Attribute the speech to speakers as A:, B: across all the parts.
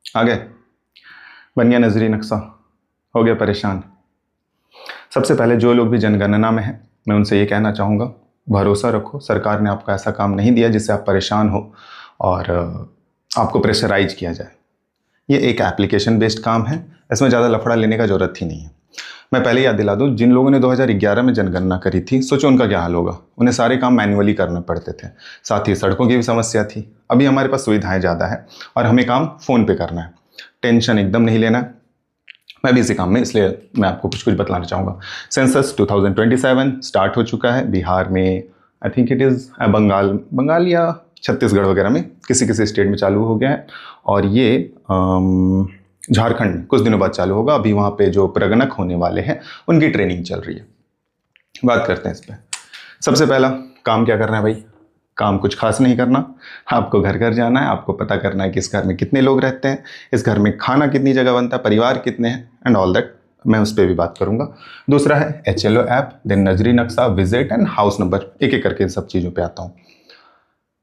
A: आ गए, बन गया नजरी नक्शा, हो गया परेशान। सबसे पहले जो लोग भी जनगणना में हैं, मैं उनसे ये कहना चाहूँगा, भरोसा रखो, सरकार ने आपको ऐसा काम नहीं दिया जिससे आप परेशान हो और आपको प्रेशराइज किया जाए। ये एक एप्लीकेशन बेस्ड काम है, इसमें ज़्यादा लफड़ा लेने का ज़रूरत ही नहीं है। मैं पहले याद दिला दूं, जिन लोगों ने 2011 में जनगणना करी थी, सोचो उनका क्या हाल होगा। उन्हें सारे काम मैन्युअली करने पड़ते थे, साथ ही सड़कों की भी समस्या थी। अभी हमारे पास सुविधाएं ज़्यादा है और हमें काम फ़ोन पे करना है, टेंशन एकदम नहीं लेना है। मैं भी इसी काम में, इसलिए मैं आपको कुछ कुछ बतलाना चाहूँगा। सेंसस 2027 स्टार्ट हो चुका है बिहार में, I think it is Bengal या छत्तीसगढ़ वगैरह में किसी किसी स्टेट में चालू हो गया है, और ये झारखंड में कुछ दिनों बाद चालू होगा। अभी वहाँ पे जो प्रगणक होने वाले हैं उनकी ट्रेनिंग चल रही है। बात करते हैं इस पर। सबसे पहला काम क्या करना है भाई? काम कुछ खास नहीं करना, आपको घर घर जाना है, आपको पता करना है कि इस घर में कितने लोग रहते हैं, इस घर में खाना कितनी जगह बनता है, परिवार कितने हैं, एंड ऑल दैट। मैं उस पर भी बात करूंगा। दूसरा है HLO ऐप, देन नजरी नक्शा, विजिट एंड हाउस नंबर। एक एक करके इन सब चीज़ों पे आता हूँ।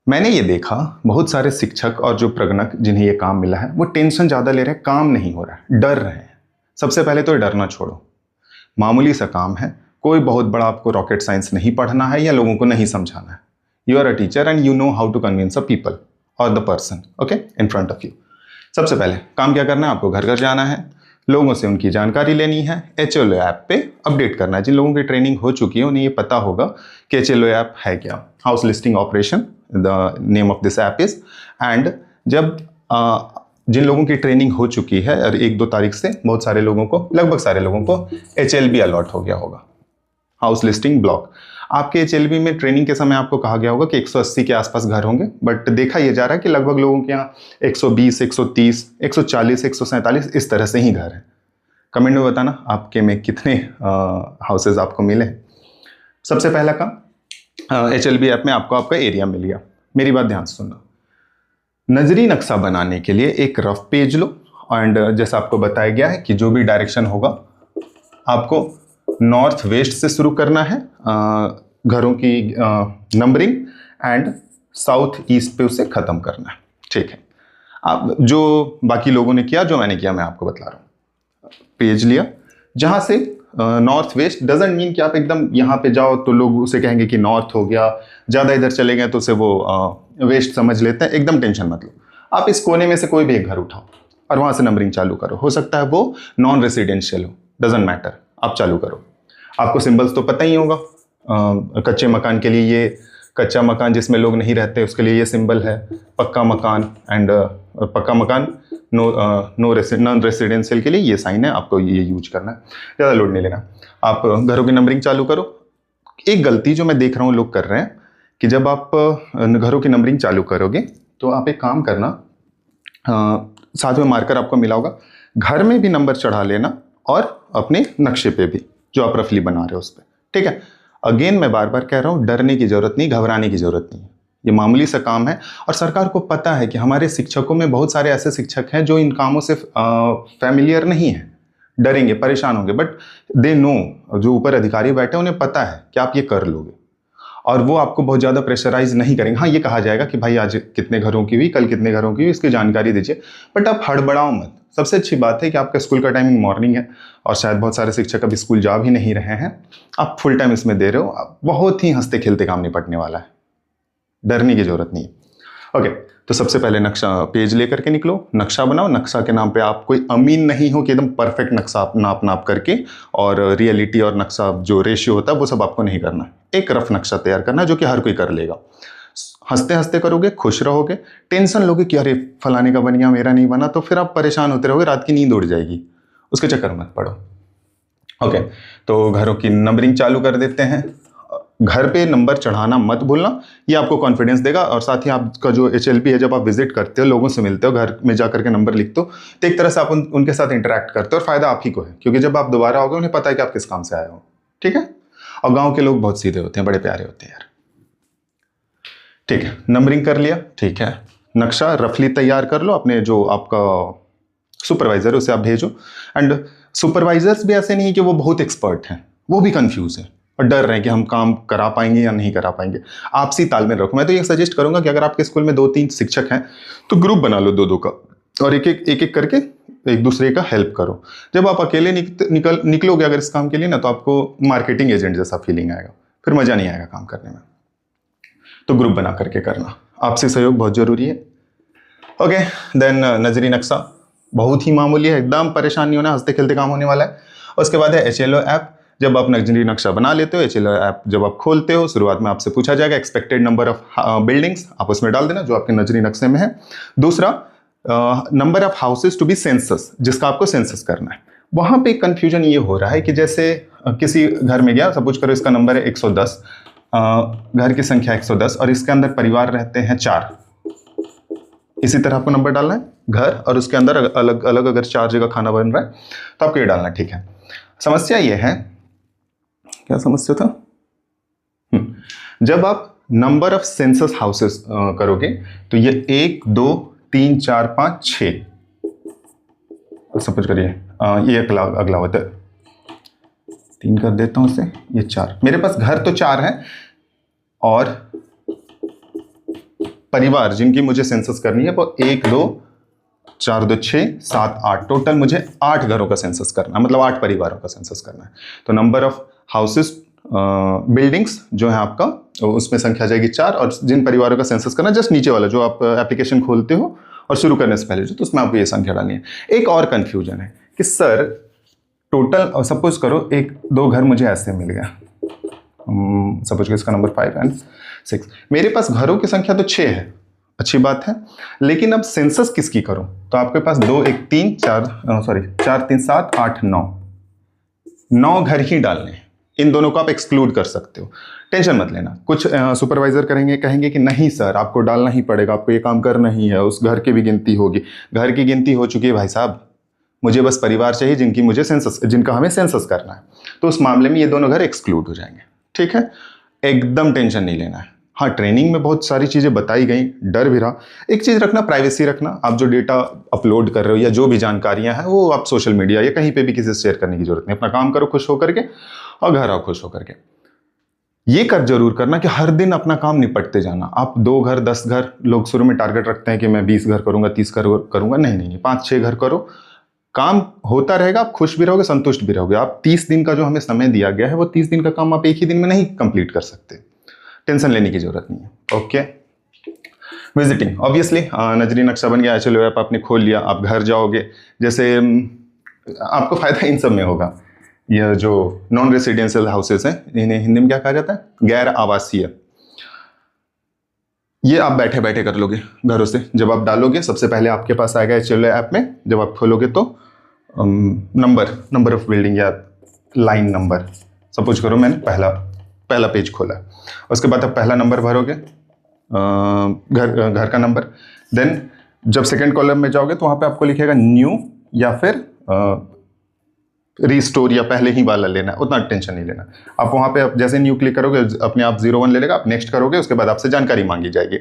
A: मैंने ये देखा बहुत सारे शिक्षक और जो प्रगणक जिन्हें ये काम मिला है वो टेंशन ज़्यादा ले रहे हैं, काम नहीं हो रहा है, डर रहे हैं। सबसे पहले तो डरना छोड़ो, मामूली सा काम है, कोई बहुत बड़ा आपको रॉकेट साइंस नहीं पढ़ना है या लोगों को नहीं समझाना है। You are a teacher and you know how to convince a people और the person okay in front of you. सबसे पहले काम क्या करना है? आपको घर घर जाना है, लोगों से उनकी जानकारी लेनी है, HLO ऐप पे अपडेट करना है। जिन लोगों की ट्रेनिंग हो चुकी है उन्हें ये पता होगा कि HLO ऐप है क्या, house listing operation the name of this app is. And जब जिन लोगों की ट्रेनिंग हो चुकी है और 1-2 तारीख से बहुत सारे लोगों को, लगभग सारे लोगों को HLB अलॉट हो गया होगा, हाउस लिस्टिंग ब्लॉक। आपके HLB में ट्रेनिंग के समय आपको कहा गया होगा कि 180 के आसपास घर होंगे, बट देखा यह जा रहा है कि लगभग लोगों के यहाँ 120, 130, 140, 147 इस तरह से ही घर है। कमेंट में बताना आपके में कितने हाउसेज आपको मिले। सबसे पहला काम, HLB ऐप में आपको आपका एरिया मिल गया। मेरी बात ध्यान से सुनना, नजरी नक्शा बनाने के लिए एक रफ पेज लो, एंड जैसा आपको बताया गया है कि जो भी डायरेक्शन होगा आपको नॉर्थ वेस्ट से शुरू करना है, घरों की नंबरिंग, एंड साउथ ईस्ट पे उसे ख़त्म करना है। ठीक है, आप जो बाकी लोगों ने किया, जो मैंने किया, मैं आपको बता रहा हूँ। पेज लिया, जहाँ से नॉर्थ वेस्ट डजेंट मीन कि आप एकदम यहाँ पे जाओ तो लोग उसे कहेंगे कि नॉर्थ हो गया, ज़्यादा इधर चले गए तो उसे वो वेस्ट समझ लेते हैं। एकदम टेंशन मत लो, आप इस कोने में से कोई भी एक घर उठाओ और वहाँ से नंबरिंग चालू करो। हो सकता है वो नॉन रेसिडेंशियल हो, डजेंट मैटर, आप चालू करो। आपको सिंबल्स तो पता ही होगा, कच्चे मकान के लिए ये कच्चा मकान जिसमें लोग नहीं रहते उसके लिए ये सिंबल है, पक्का मकान एंड पक्का मकान नॉन रेसिडेंशियल के लिए ये साइन है, आपको ये यूज करना है, ज़्यादा लोड नहीं लेना। आप घरों की नंबरिंग चालू करो। एक गलती जो मैं देख रहा हूँ लोग कर रहे हैं कि जब आप घरों की नंबरिंग चालू करोगे तो आप एक काम करना, साथ में मार्कर आपको मिला होगा, घर में भी नंबर चढ़ा लेना और अपने नक्शे पे भी जो आप रफली बना रहे हो उस पर। ठीक है, अगेन मैं बार बार कह रहा हूँ, डरने की जरूरत नहीं, घबराने की जरूरत नहीं है, ये मामूली सा काम है। और सरकार को पता है कि हमारे शिक्षकों में बहुत सारे ऐसे शिक्षक हैं जो इन कामों से फैमिलियर नहीं है, डरेंगे, परेशान होंगे, बट दे नो, जो ऊपर अधिकारी बैठे उन्हें पता है कि आप ये कर लोगे और वो आपको बहुत ज़्यादा प्रेशराइज नहीं करेंगे। हाँ, ये कहा जाएगा कि भाई आज कितने घरों की हुई, कल कितने घरों की हुई, इसकी जानकारी दीजिए, बट आप हड़बड़ाओ मत। सबसे अच्छी बात है कि आपका स्कूल का टाइमिंग मॉर्निंग है और शायद बहुत सारे शिक्षक अब स्कूल जा भी नहीं रहे हैं, आप फुल टाइम इसमें दे रहे हो, बहुत ही हंसते खेलते काम निपटने वाला है, डरने की जरूरत नहीं है। ओके, तो सबसे पहले नक्शा पेज लेकर के निकलो, नक्शा बनाओ। नक्शा के नाम पे आप कोई अमीन नहीं हो कि एकदम परफेक्ट नक्शा नाप करके, और रियलिटी और नक्शा जो रेशियो होता है वो सब आपको नहीं करना है। एक रफ नक्शा तैयार करना है जो कि हर कोई कर लेगा। हंसते हंसते करोगे, खुश रहोगे। टेंशन लोगे कि अरे फलाने का बन गया, मेरा नहीं बना, तो फिर आप परेशान होते रहोगे, रात की नींद उड़ जाएगी, उसके चक्कर मत पड़ो। ओके, तो घरों की नंबरिंग चालू कर देते हैं। घर पे नंबर चढ़ाना मत भूलना, ये आपको कॉन्फिडेंस देगा। और साथ ही आपका जो HLB है, जब आप विजिट करते हो, लोगों से मिलते हो, घर में जाकर के नंबर लिखते हो, तो एक तरह से आप उनके साथ इंटरेक्ट करते हो और फायदा आप ही को है, क्योंकि जब आप दोबारा आओगे उन्हें पता है कि आप किस काम से आए हो। ठीक है, और गाँव के लोग बहुत सीधे होते हैं, बड़े प्यारे होते हैं यार। ठीक है, नंबरिंग कर लिया, ठीक है, नक्शा रफली तैयार कर लो। अपने जो आपका सुपरवाइजर है उसे आप भेजो। एंड सुपरवाइजर्स भी ऐसे नहीं है कि वो बहुत एक्सपर्ट हैं, वो भी कंफ्यूज है और डर रहे हैं कि हम काम करा पाएंगे या नहीं करा पाएंगे। आपसी तालमेल रखो। मैं तो ये सजेस्ट करूंगा कि अगर आपके स्कूल में 2-3 शिक्षक हैं तो ग्रुप बना लो 2-2 का, और एक एक करके एक दूसरे का हेल्प करो। जब आप अकेले निकलोगे अगर इस काम के लिए ना, तो आपको मार्केटिंग एजेंट जैसा फीलिंग आएगा, फिर मज़ा नहीं आएगा काम करने में। तो ग्रुप बना करके करना, आपसी सहयोग बहुत ज़रूरी है। ओके, देन नजरी नक्शा बहुत ही मामूली है, एकदम परेशान नहीं होना, हंसते खेलते काम होने वाला है। उसके बाद है HLO ऐप। जब आप नजरी नक्शा बना लेते हो, HLO ऐप जब आप खोलते हो, शुरुआत में आपसे पूछा जाएगा एक्सपेक्टेड नंबर ऑफ बिल्डिंग्स, आप उसमें डाल देना जो आपके नजरी नक्शे में है। दूसरा, number of houses to be census, जिसका आपको सेंसस करना है। वहां पे कंफ्यूजन ये हो रहा है कि जैसे किसी घर में गया, सपोज करो इसका नंबर है 110, घर की संख्या 110 और इसके अंदर परिवार रहते हैं 4। इसी तरह आपको नंबर डालना है घर, और उसके अंदर अलग अलग अगर 4 जगह खाना बन रहा है तो आपको ये डालना है, ठीक है। समस्या ये है, क्या समस्या था, जब आप नंबर ऑफ सेंसस हाउसेस करोगे तो ये 1 2 3 4 5 6, सपोज करिए ये अगला होता है, 3 कर देता हूं इसे, ये 4। मेरे पास घर तो 4 है और परिवार जिनकी मुझे सेंसस करनी है वो 1 2 4 2 6 7 8, टोटल मुझे 8 घरों का सेंसस करना है, मतलब 8 परिवारों का सेंसस करना है। तो नंबर ऑफ हाउसेस बिल्डिंग्स जो है आपका, उसमें संख्या जाएगी 4, और जिन परिवारों का सेंसस करना है जस्ट नीचे वाला जो आप एप्लीकेशन खोलते हो और शुरू करने से पहले तो उसमें आपको ये संख्या डालनी है। एक और कंफ्यूजन है कि सर टोटल, सपोज करो 1 2 घर मुझे ऐसे मिल गया, सपोज करो इसका नंबर 5 एंड 6, मेरे पास घरों की संख्या तो 6 है, अच्छी बात है, लेकिन अब सेंसस किसकी करूं? तो आपके पास 2 1 3 4 4 3 7 8 9 घर ही डालने हैं। इन दोनों को आप एक्सक्लूड कर सकते हो, टेंशन मत लेना। कुछ सुपरवाइजर कहेंगे कि नहीं सर आपको डालना ही पड़ेगा, आपको ये काम करना ही है, उस घर की भी गिनती होगी। घर की गिनती हो चुकी है भाई साहब, मुझे बस परिवार चाहिए जिनका हमें सेंसस करना है। तो उस मामले में ये दोनों घर एक्सक्लूड हो जाएंगे, ठीक है, एकदम टेंशन नहीं लेना है। हाँ, ट्रेनिंग में बहुत सारी चीज़ें बताई गई, डर भी रहा। एक चीज़ रखना, प्राइवेसी रखना। आप जो डेटा अपलोड कर रहे हो या जो भी जानकारियां हैं वो आप सोशल मीडिया या कहीं पे भी किसी से शेयर करने की जरूरत नहीं। अपना काम करो खुश होकर के और घर आओ खुश होकर के। ये कर जरूर करना कि हर दिन अपना काम निपटते जाना। आप 2 घर 10 घर, लोग शुरू में टारगेट रखते हैं कि मैं 20 घर करूंगा 30 घर करूंगा, नहीं 5-6 घर करो, काम होता रहेगा, आप खुश भी रहोगे संतुष्ट भी रहोगे। आप 30 दिन का जो हमें समय दिया गया है वो 30 दिन का काम आप एक ही दिन में नहीं कंप्लीट कर सकते, टेंशन लेने की जरूरत नहीं है। ओके, विजिटिंग, ऑब्वियसली नजरी नक्शा बन गया, चलो ऐप आपने खोल लिया, आप घर जाओगे। जैसे आपको फायदा इन सब में होगा, ये जो नॉन रेसिडेंशियल हाउसेस हैं, इन्हें हिंदी में क्या कहा जाता है, गैर आवासीय, ये आप बैठे बैठे कर लोगे घरों से। जब आप डालोगे सबसे पहले आपके पास आएगा HLO ऐप में, जब आप खोलोगे तो नंबर ऑफ बिल्डिंग या लाइन नंबर, सपोज करो मैंने पहला पेज खोला, उसके बाद आप पहला नंबर भरोगे, घर का नंबर। देन जब सेकंड कॉलम में जाओगे तो वहाँ पे आपको लिखेगा न्यू या फिर रीस्टोर या पहले ही वाला लेना है, उतना टेंशन नहीं लेना। आप वहाँ पे आप जैसे न्यू क्लिक करोगे अपने आप 01 ले लेगा, आप नेक्स्ट करोगे, उसके बाद आपसे जानकारी मांगी जाएगी।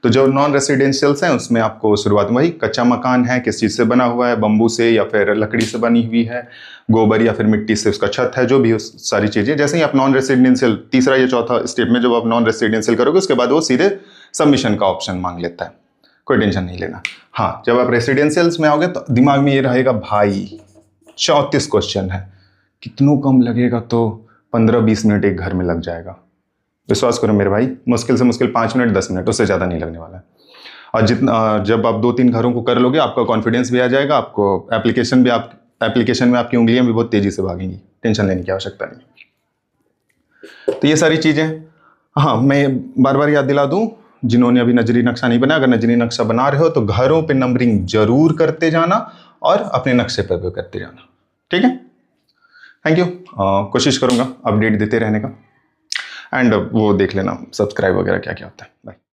A: तो जो नॉन रेसिडेंशियल्स हैं उसमें आपको शुरुआत में वही कच्चा मकान है, किस चीज़ से बना हुआ है, बम्बू से या फिर लकड़ी से बनी हुई है, गोबर या फिर मिट्टी से उसका छत है, जो भी उस सारी चीज़ें। जैसे ही आप नॉन रेसिडेंशियल तीसरा या चौथा स्टेप में जब आप नॉन रेसिडेंशियल करोगे उसके बाद वो सीधे सबमिशन का ऑप्शन मांग लेता है, कोई टेंशन नहीं लेना। हाँ, जब आप रेसिडेंशियल्स में आओगे तो दिमाग में ये रहेगा भाई 34 क्वेश्चन है, कितनों कम लगेगा तो 15-20 मिनट एक घर में लग जाएगा। विश्वास करो मेरे भाई, मुश्किल से मुश्किल 5 मिनट 10 मिनट, उससे ज़्यादा नहीं लगने वाला है। और जब आप 2-3 घरों को कर लोगे आपका कॉन्फिडेंस भी आ जाएगा, आपको एप्लीकेशन में आपकी उंगलियां भी बहुत तेज़ी से भागेंगी, टेंशन लेने की आवश्यकता नहीं। तो ये सारी चीज़ें, हाँ मैं बार बार याद दिला दूँ जिन्होंने अभी नजरी नक्शा नहीं बनाया, अगर नजरी नक्शा बना रहे हो तो घरों पे नंबरिंग जरूर करते जाना और अपने नक्शे पर भी करते जाना, ठीक है। थैंक यू, कोशिश करूंगा अपडेट देते रहने का, एंड वो देख लेना सब्सक्राइब वगैरह क्या क्या होता है। बाय।